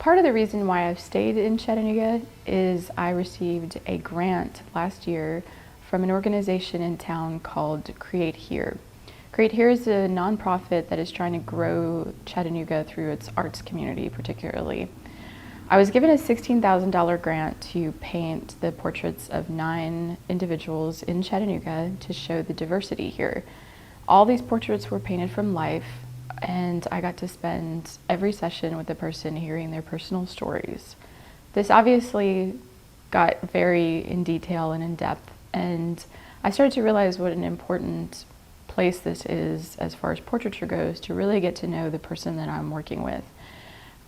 Part of the reason why I've stayed in Chattanooga is I received a grant last year from an organization in town called CreateHere. CreateHere is a nonprofit that is trying to grow Chattanooga through its arts community particularly. I was given a $16,000 grant to paint the portraits of 9 individuals in Chattanooga to show the diversity here. All these portraits were painted from life, and I got to spend every session with the person hearing their personal stories. This obviously got very in detail and in depth, and I started to realize what an important place this is as far as portraiture goes, to really get to know the person that I'm working with.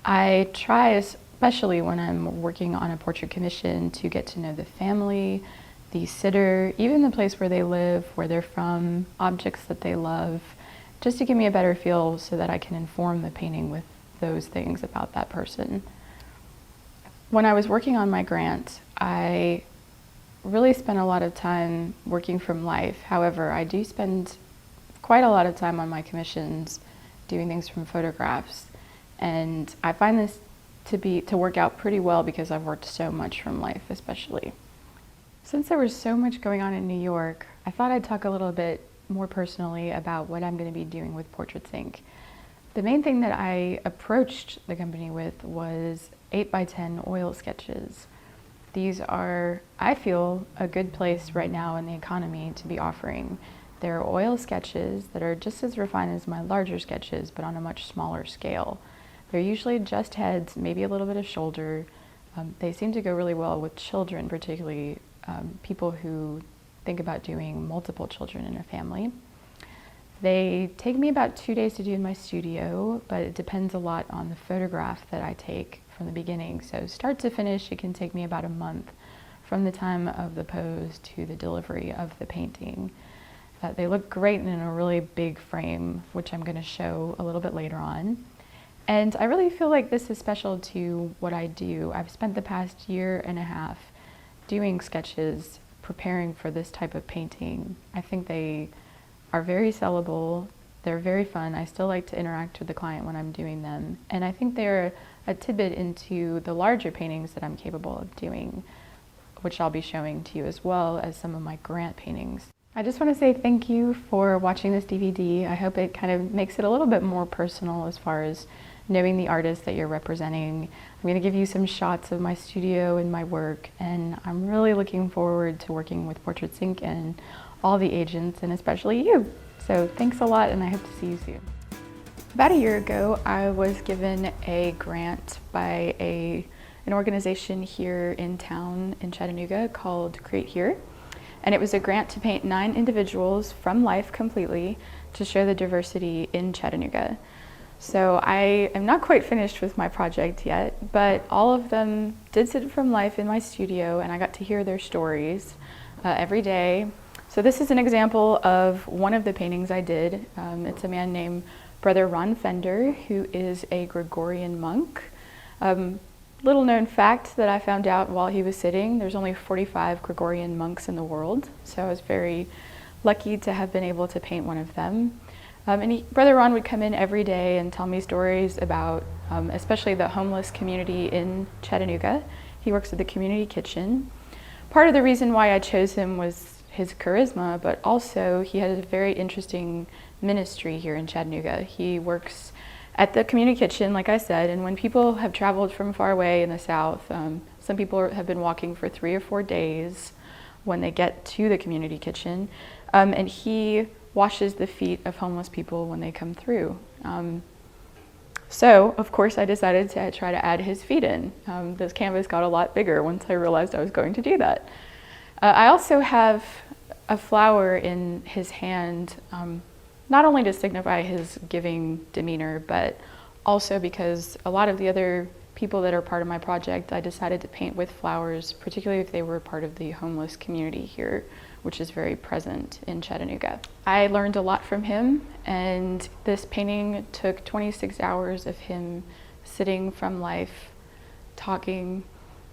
I try, especially when I'm working on a portrait commission, to get to know the family, the sitter, even the place where they live, where they're from, objects that they love, just to give me a better feel so that I can inform the painting with those things about that person. When I was working on my grant, I really spent a lot of time working from life. However, I do spend quite a lot of time on my commissions doing things from photographs. And I find this to work out pretty well because I've worked so much from life, especially. Since there was so much going on in New York, I thought I'd talk a little bit more personally about what I'm going to be doing with Portraits Inc. The main thing that I approached the company with was 8x10 oil sketches. These are, I feel, a good place right now in the economy to be offering. They're oil sketches that are just as refined as my larger sketches, but on a much smaller scale. They're usually just heads, maybe a little bit of shoulder. They seem to go really well with children, particularly people who think about doing multiple children in a family. They take me about 2 days to do in my studio, but it depends a lot on the photograph that I take from the beginning. So start to finish, it can take me about a month from the time of the pose to the delivery of the painting. They look great in a really big frame, which I'm going to show a little bit later on. And I really feel like this is special to what I do. I've spent the past year and a half doing sketches, preparing for this type of painting. I think they are very sellable, they're very fun. I still like to interact with the client when I'm doing them. And I think they're a tidbit into the larger paintings that I'm capable of doing, which I'll be showing to you as well as some of my grant paintings. I just want to say thank you for watching this DVD. I hope it kind of makes it a little bit more personal as far as knowing the artist that you're representing. I'm going to give you some shots of my studio and my work, and I'm really looking forward to working with Portraits Inc. and all the agents, and especially you. So thanks a lot, and I hope to see you soon. About a year ago, I was given a grant by an organization here in town in Chattanooga called CreateHere, and it was a grant to paint 9 individuals from life completely to show the diversity in Chattanooga. So I am not quite finished with my project yet, but all of them did sit from life in my studio, and I got to hear their stories every day. So this is an example of one of the paintings I did. It's a man named Brother Ron Fender, who is a Gregorian monk. Little known fact that I found out while he was sitting, there's only 45 Gregorian monks in the world, so I was very lucky to have been able to paint one of them. Brother Ron would come in every day and tell me stories about especially the homeless community in Chattanooga. He works at the community kitchen. Part of the reason why I chose him was his charisma, but also he had a very interesting ministry here in Chattanooga. He works at the community kitchen, like I said, and when people have traveled from far away in the South, some people have been walking for 3 or 4 days when they get to the community kitchen, and he washes the feet of homeless people when they come through. So, of course, I decided to try to add his feet in. This canvas got a lot bigger once I realized I was going to do that. I also have a flower in his hand, not only to signify his giving demeanor, but also because a lot of the other people that are part of my project, I decided to paint with flowers, particularly if they were part of the homeless community here, which is very present in Chattanooga. I learned a lot from him, and this painting took 26 hours of him sitting from life, talking,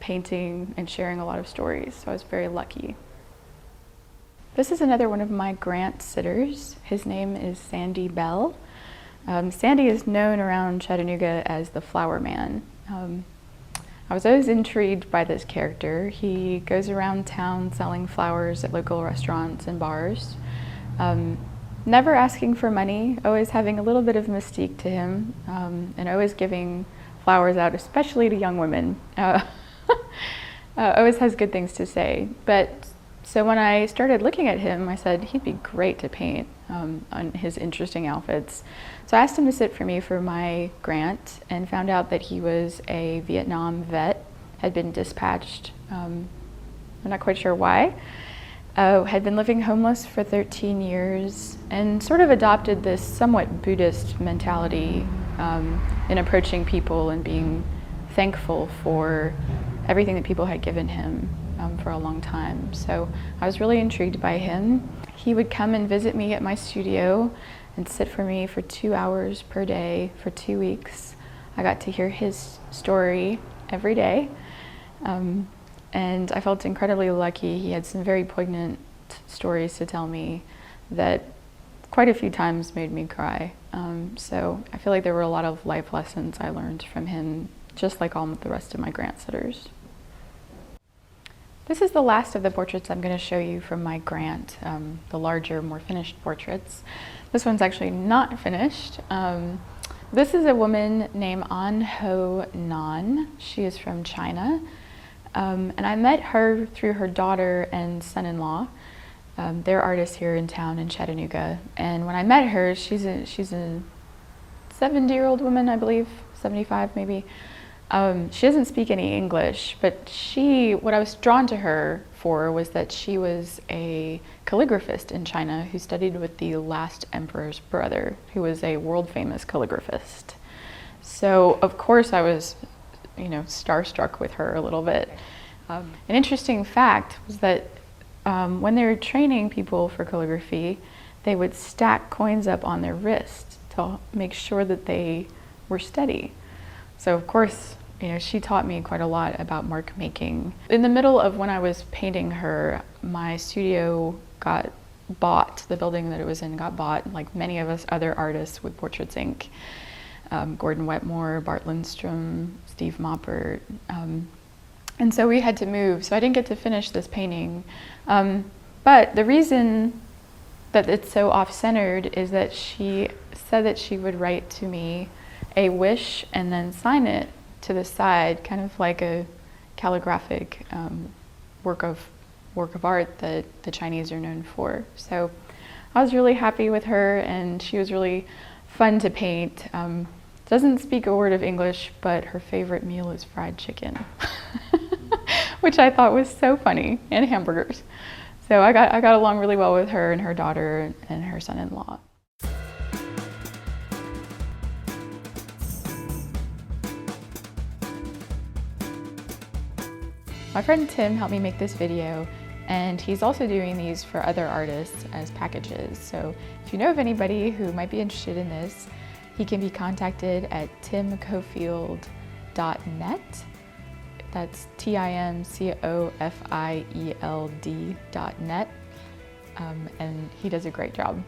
painting, and sharing a lot of stories, so I was very lucky. This is another one of my grant sitters. His name is Sandy Bell. Sandy is known around Chattanooga as the Flower Man. I was always intrigued by this character. He goes around town selling flowers at local restaurants and bars. Never asking for money, always having a little bit of mystique to him, and always giving flowers out, especially to young women. Always has good things to say. But so when I started looking at him, I said he'd be great to paint on his interesting outfits. So I asked him to sit for me for my grant and found out that he was a Vietnam vet, had been dispatched, I'm not quite sure why, had been living homeless for 13 years and sort of adopted this somewhat Buddhist mentality in approaching people and being thankful for everything that people had given him for a long time. So I was really intrigued by him. He would come and visit me at my studio and sit for me for 2 hours per day for 2 weeks. I got to hear his story every day. And I felt incredibly lucky. He had some very poignant stories to tell me that quite a few times made me cry. So I feel like there were a lot of life lessons I learned from him, just like all the rest of my grant sitters. This is the last of the portraits I'm going to show you from my grant, the larger, more finished portraits. This one's actually not finished. This is a woman named An Ho Nan. She is from China. And I met her through her daughter and son-in-law. They're artists here in town in Chattanooga. And when I met her, she's a 70-year-old woman, I believe, 75 maybe. She doesn't speak any English, but what I was drawn to her for was that she was a calligraphist in China who studied with the last emperor's brother, who was a world-famous calligraphist. So, of course, I was, starstruck with her a little bit. An interesting fact was that when they were training people for calligraphy, they would stack coins up on their wrist to make sure that they were steady. So of course, she taught me quite a lot about mark making. In the middle of when I was painting her, my studio got bought, the building that it was in got bought, like many of us other artists with Portraits Inc. Gordon Wetmore, Bart Lindstrom, Steve Moppert. And so we had to move, so I didn't get to finish this painting. But the reason that it's so off-centered is that she said that she would write to me a wish and then sign it to the side, kind of like a calligraphic work of art that the Chinese are known for. So I was really happy with her, and she was really fun to paint. Doesn't speak a word of English, but her favorite meal is fried chicken, which I thought was so funny, and hamburgers. So I got along really well with her and her daughter and her son-in-law. My friend Tim helped me make this video, and he's also doing these for other artists as packages. So if you know of anybody who might be interested in this, he can be contacted at t.g.cofield.net. That's TIMCOFIELD.net. And he does a great job.